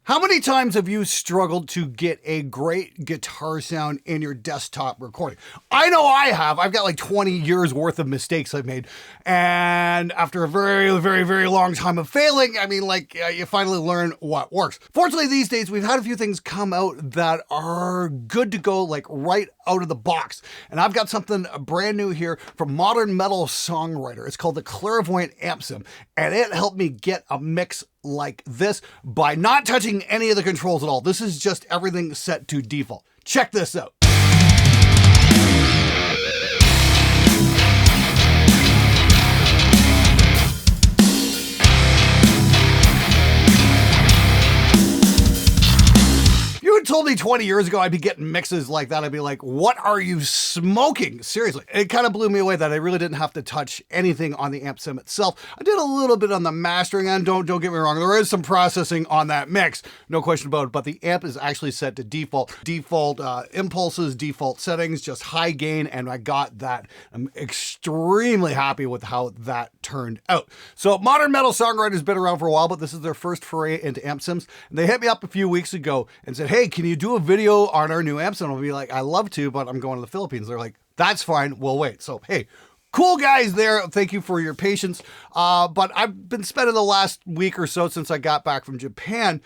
How many times have you struggled to get a great guitar sound in your desktop recording? I know I have. I've got like 20 years worth of mistakes I've made. And after a very, very, very long time of failing, I mean, you finally learn what works. Fortunately, these days, we've had a few things come out that are good to go, like right out of the box. And I've got something brand new here from Modern Metal Songwriter. It's called the Clairvoyant Amp Sim. And it helped me get a mix like this by not touching any of the controls at all. This is just everything set to default. Check this out. You had told me 20 years ago I'd be getting mixes like that. I'd be like, what are you smoking? Seriously. It kind of blew me away that I really didn't have to touch anything on the amp sim itself. I did a little bit on the mastering end. Don't get me wrong. There is some processing on that mix. No question about it. But the amp is actually set to default. Default impulses, default settings, just high gain. And I got that. I'm extremely happy with how that turned out. So Modern Metal Songwriter's been around for a while, but this is their first foray into amp sims. And they hit me up a few weeks ago and said, hey, can you do a video on our new amp sim? I'll be like, I love to, but I'm going to the Philippines. They're like, that's fine. We'll wait. So, hey, cool guys there. Thank you for your patience. But I've been spending the last week or so since I got back from Japan,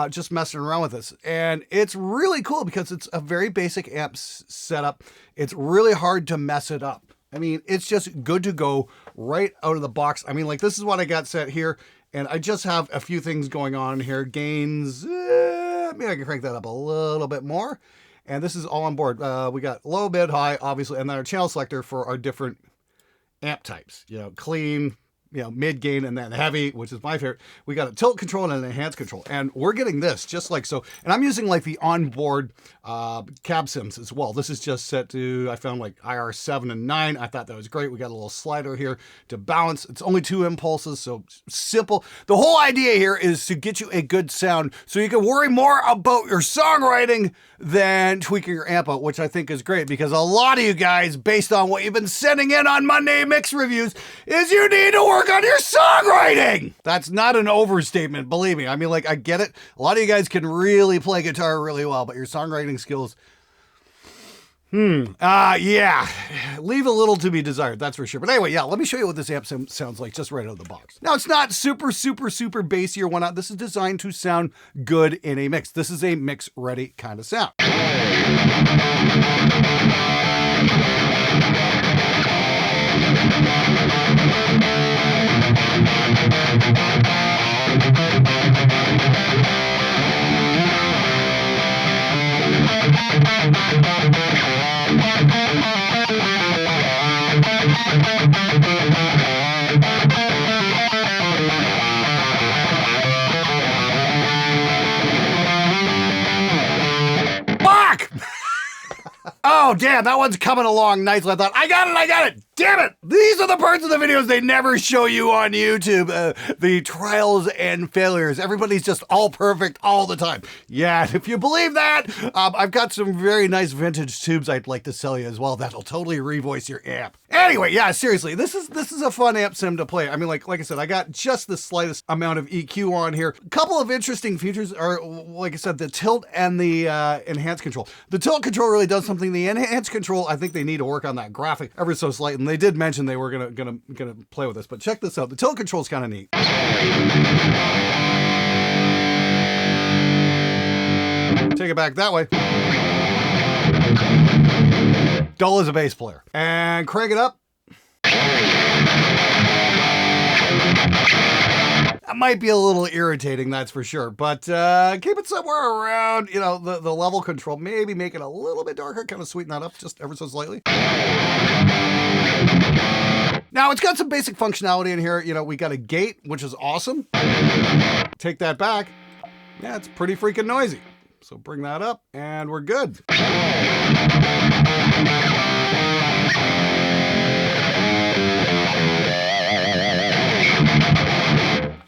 just messing around with this. And it's really cool because it's a very basic amp setup. It's really hard to mess it up. I mean, it's just good to go right out of the box. I mean, like this is what I got set here. And I just have a few things going on here. Gains, maybe I can crank that up a little bit more. And this is all on board. We got low, mid, high, obviously, and then our channel selector for our different amp types. You know, clean, you know, mid gain, and then heavy, which is my favorite. We got a tilt control and an enhance control. And we're getting this just like so. And I'm using like the onboard cab sims as well. This is just set to, I found like IR 7 and 9. I thought that was great. We got a little slider here to balance. It's only 2 impulses, so simple. The whole idea here is to get you a good sound so you can worry more about your songwriting than tweaking your amp out, which I think is great because a lot of you guys, based on what you've been sending in on Monday mix reviews, is you need to work on your songwriting. That's not an overstatement, believe me. I mean, like, I get it. A lot of you guys can really play guitar really well, but your songwriting skills, yeah, leave a little to be desired, that's for sure. But anyway, yeah, let me show you what this amp sim sounds like just right out of the box. Now, it's not super, super, super bassy or whatnot. This is designed to sound good in a mix. This is a mix-ready kind of sound. Oh, damn, that one's coming along nicely. I thought, I got it. Damn it. These are the parts of the videos they never show you on YouTube. The trials and failures. Everybody's just all perfect all the time. Yeah, if you believe that, I've got some very nice vintage tubes I'd like to sell you as well. That'll totally revoice your amp. Anyway, yeah, seriously, this is a fun amp sim to play. I mean, like I said, I got just the slightest amount of EQ on here. A couple of interesting features are, like I said, the tilt and the enhance control. The tilt control really does something. The enhance control, I think they need to work on that graphic ever so slightly. And they did mention they were gonna play with this, but check this out. The tilt control is kind of neat. Take it back that way. Dull as a bass player. And crank it up. That might be a little irritating, that's for sure, but keep it somewhere around, you know, the level control. Maybe make it a little bit darker, kind of sweeten that up just ever so slightly. Now, it's got some basic functionality in here. You know, we got a gate, which is awesome. Take that back. Yeah, it's pretty freaking noisy. So bring that up, and we're good.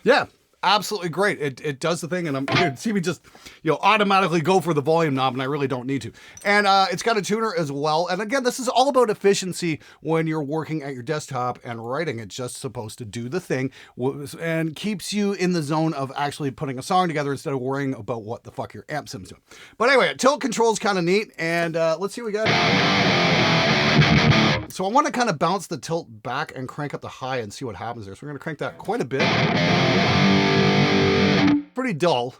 Yeah, absolutely great. It does the thing, and I'm you see me just automatically go for the volume knob, and I really don't need to. And it's got a tuner as well. And again, this is all about efficiency when you're working at your desktop and writing. It's just supposed to do the thing and keeps you in the zone of actually putting a song together instead of worrying about what the fuck your amp sim's doing. But anyway, tilt control is kind of neat, and let's see what we got. So I want to kind of bounce the tilt back and crank up the high and see what happens there. So we're going to crank that quite a bit. Pretty dull.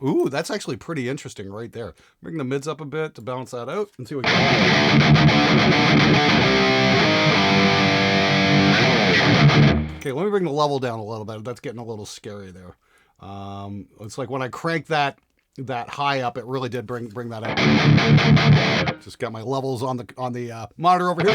Ooh, that's actually pretty interesting right there. Bring the mids up a bit to balance that out and see what we got. Okay, let me bring the level down a little bit. That's getting a little scary there. It's like when I cranked that high up, it really did bring that up. Just got my levels on the monitor over here.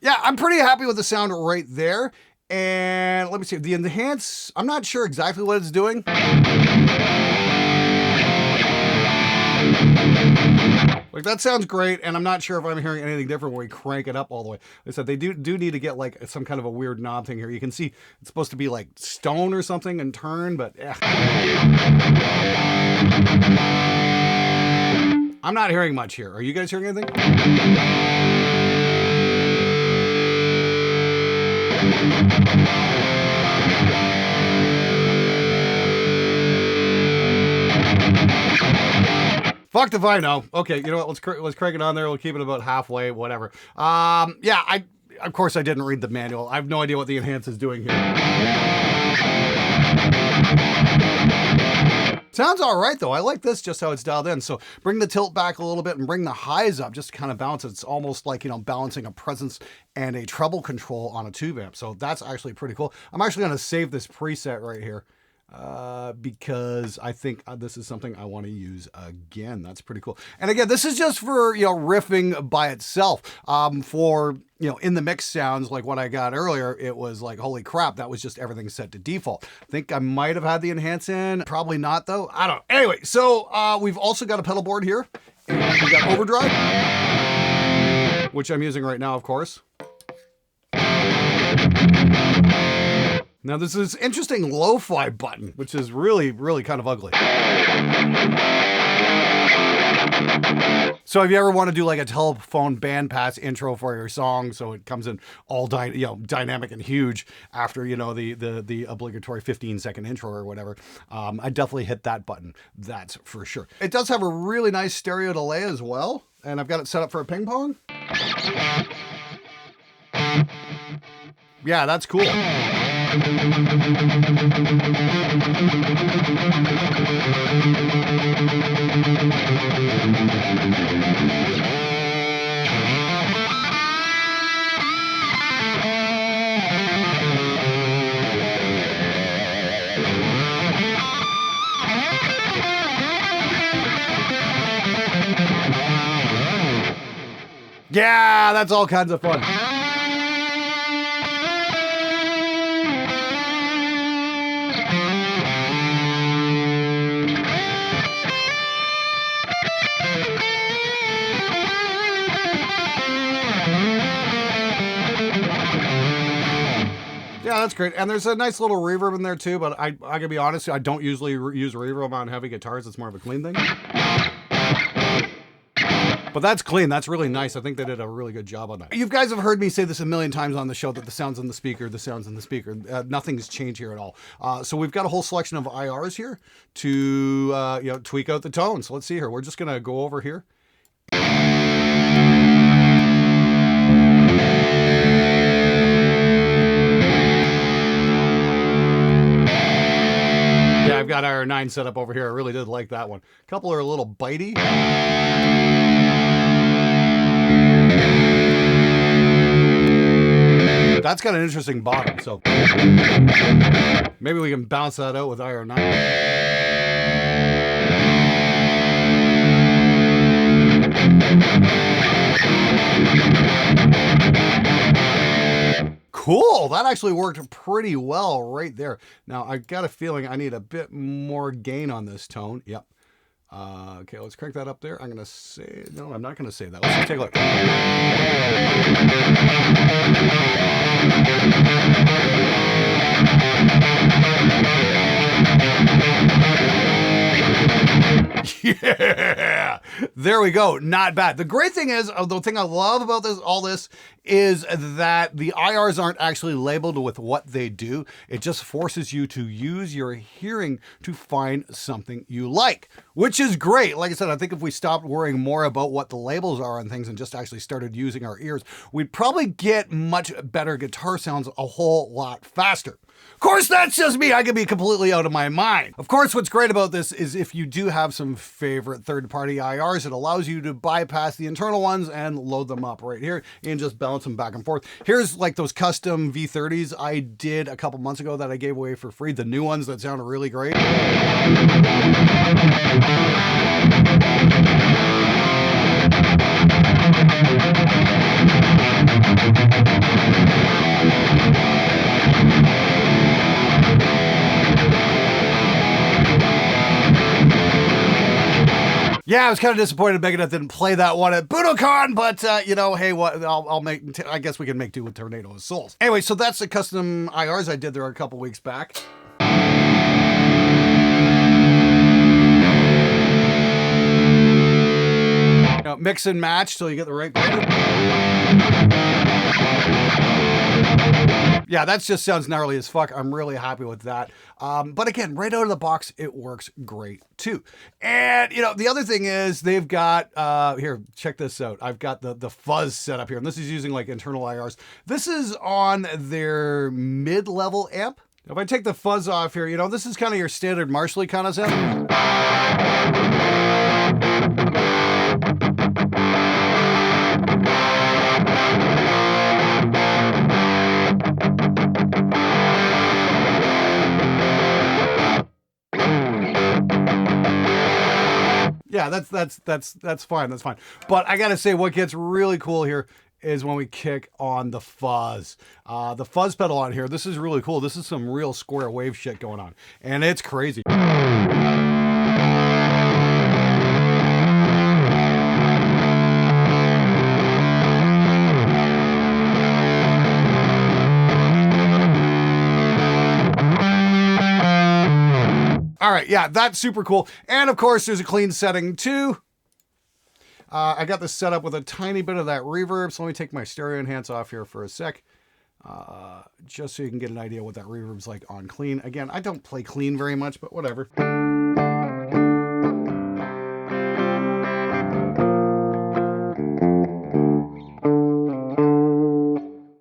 Yeah, I'm pretty happy with the sound right there. And let me see, the enhance, I'm not sure exactly what it's doing. Like, that sounds great, and I'm not sure if I'm hearing anything different when we crank it up all the way. Like I said, they do need to get like some kind of a weird knob thing here. You can see it's supposed to be like stone or something and turn, but I'm not hearing much here. Are you guys hearing anything? Fucked if I know. Okay, you know what? Let's crank it on there. We'll keep it about halfway, whatever. Yeah, of course I didn't read the manual. I have no idea what the enhance is doing here. Sounds all right though. I like this just how it's dialed in. So bring the tilt back a little bit and bring the highs up just to kind of balance it. It's almost like, balancing a presence and a treble control on a tube amp. So that's actually pretty cool. I'm actually going to save this preset right here. Because I think this is something I want to use again. That's pretty cool. And again, this is just for, riffing by itself. For, in the mix sounds like what I got earlier, it was like, holy crap, that was just everything set to default. I think I might have had the enhance in. Probably not though. I don't know. Anyway, so we've also got a pedal board here. And we've got overdrive, which I'm using right now, of course. Now there's this interesting lo-fi button, which is really, really kind of ugly. So if you ever want to do like a telephone bandpass intro for your song, so it comes in all dynamic and huge after, the obligatory 15-second intro or whatever, I definitely hit that button. That's for sure. It does have a really nice stereo delay as well. And I've got it set up for a ping pong. Yeah, that's cool. Yeah, that's all kinds of fun. Yeah, that's great. And there's a nice little reverb in there too, but I gotta be honest, I don't usually use reverb on heavy guitars. It's more of a clean thing. But that's clean. That's really nice. I think they did a really good job on that. You guys have heard me say this a million times on the show that the sound's in the speaker, nothing's changed here at all. So we've got a whole selection of IRs here to tweak out the tone. So let's see here. We're just gonna go over here. Yeah, I've got IR9 set up over here. I really did like that one. A couple are a little bitey. That's got an interesting bottom, so maybe we can balance that out with IR9. Cool. That actually worked pretty well right there. Now, I got a feeling I need a bit more gain on this tone. Yep. Okay, let's crank that up there. I'm going to say, no, I'm not going to say that. Let's just take a look. Yeah, there we go. Not bad. The great thing is, the thing I love about all this is that the IRs aren't actually labeled with what they do. It just forces you to use your hearing to find something you like, which is great. Like I said, I think if we stopped worrying more about what the labels are on things and just actually started using our ears, we'd probably get much better guitar sounds a whole lot faster. Of course, that's just me. I could be completely out of my mind. Of course, what's great about this is if you do have some favorite third-party IRs, it allows you to bypass the internal ones and load them up right here and just bounce them back and forth. Here's like those custom V30s I did a couple months ago that I gave away for free, the new ones that sound really great. Yeah, I was kind of disappointed Megadeth didn't play that one at Budokan, but you know, hey, what I'll make. I guess we can make do with Tornado of Souls. Anyway, so that's the custom IRs I did there a couple weeks back. Now, mix and match till you get the right. Yeah, that just sounds gnarly as fuck. I'm really happy with that. But again, right out of the box, it works great too. And you know, the other thing is they've got, here, check this out. I've got the Fuzz set up here, and this is using like internal IRs. This is on their mid-level amp. If I take the Fuzz off here, you know, this is kind of your standard Marshall kind of sound. Yeah, that's fine. That's fine. But I gotta say, what gets really cool here is when we kick on the Fuzz. The Fuzz pedal on here, this is really cool. This is some real square wave shit going on. And it's crazy. All right, yeah, that's super cool. And of course, there's a clean setting too. I got this set up with a tiny bit of that reverb, so let me take my stereo enhance off here for a sec, just so you can get an idea what that reverb's like on clean. Again, I don't play clean very much, but whatever.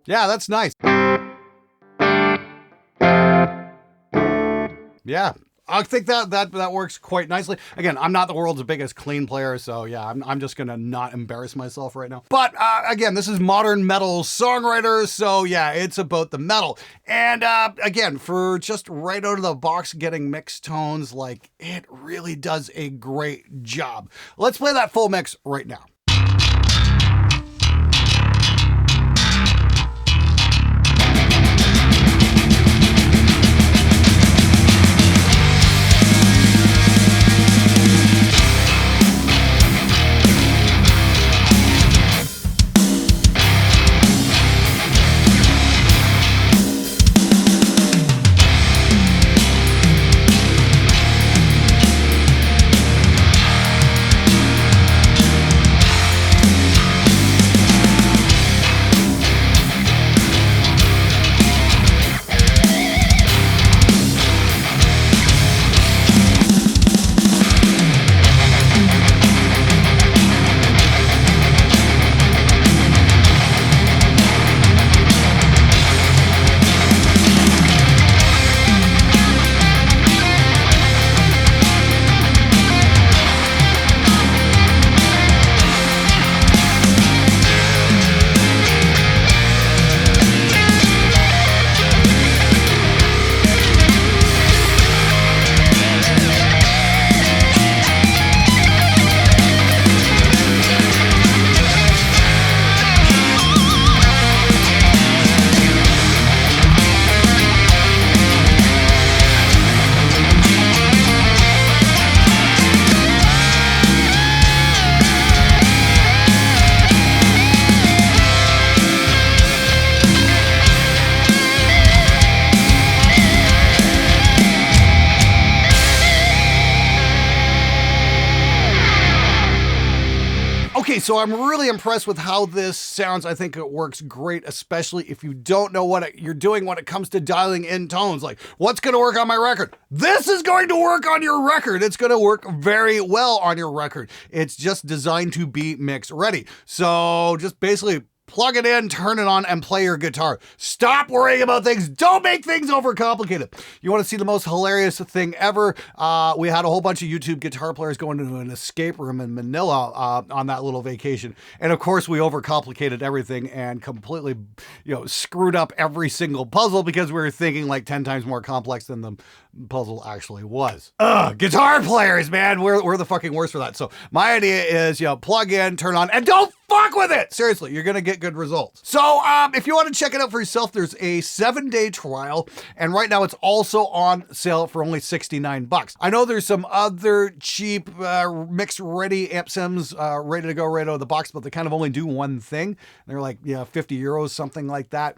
Yeah, that's nice. Yeah. I think that works quite nicely. Again, I'm not the world's biggest clean player, so yeah, I'm just gonna not embarrass myself right now. But again, this is modern metal songwriters, so yeah, it's about the metal. And again, for just right out of the box getting mixed tones, like it really does a great job. Let's play that full mix right now. so I'm really impressed with how this sounds. I think it works great, especially if you don't know what you're doing when it comes to dialing in tones. Like, what's going to work on my record? This is going to work on your record. It's going to work very well on your record. It's just designed to be mix ready. So just basically plug it in, turn it on, and play your guitar. Stop worrying about things. Don't make things overcomplicated. You want to see the most hilarious thing ever? We had a whole bunch of YouTube guitar players going into an escape room in Manila on that little vacation. And of course, we overcomplicated everything and completely, screwed up every single puzzle because we were thinking like 10 times more complex than the puzzle actually was. Guitar players, man, we're the fucking worst for that. So my idea is, plug in, turn on, and don't fuck with it. Seriously, you're going to get good results. So if you want to check it out for yourself, there's a 7-day trial. And right now it's also on sale for only $69. I know there's some other cheap mix ready amp sims ready to go right out of the box, but they kind of only do one thing. They're like, 50 euros, something like that.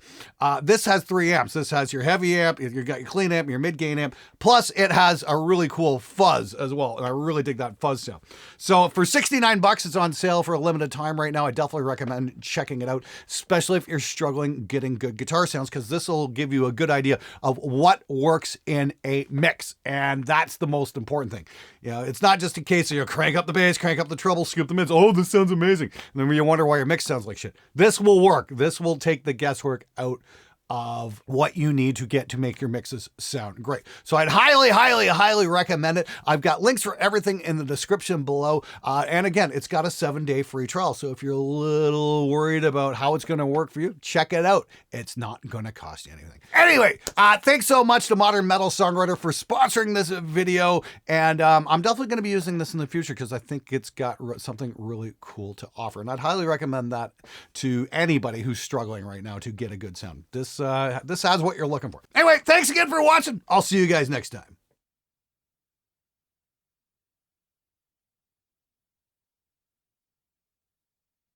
This has 3 amps. This has your heavy amp, you got your clean amp, your mid gain amp, plus it has a really cool fuzz as well. And I really dig that fuzz sound. So for $69, it's on sale for a limited time right now. I definitely recommend checking it out, especially if you're struggling getting good guitar sounds, because this will give you a good idea of what works in a mix. And that's the most important thing. It's not just a case of you crank up the bass, crank up the treble, scoop the mids. Oh, this sounds amazing. And then you wonder why your mix sounds like shit. This will work. This will take the guesswork out of what you need to get to make your mixes sound great. So I'd highly, highly, highly recommend it. I've got links for everything in the description below. And again, it's got a 7-day free trial. So if you're a little worried about how it's going to work for you, check it out. It's not going to cost you anything. Anyway, thanks so much to Modern Metal Songwriter for sponsoring this video. And I'm definitely going to be using this in the future because I think it's got something really cool to offer. And I'd highly recommend that to anybody who's struggling right now to get a good sound. This has what you're looking for. Anyway, thanks again for watching. I'll see you guys next time.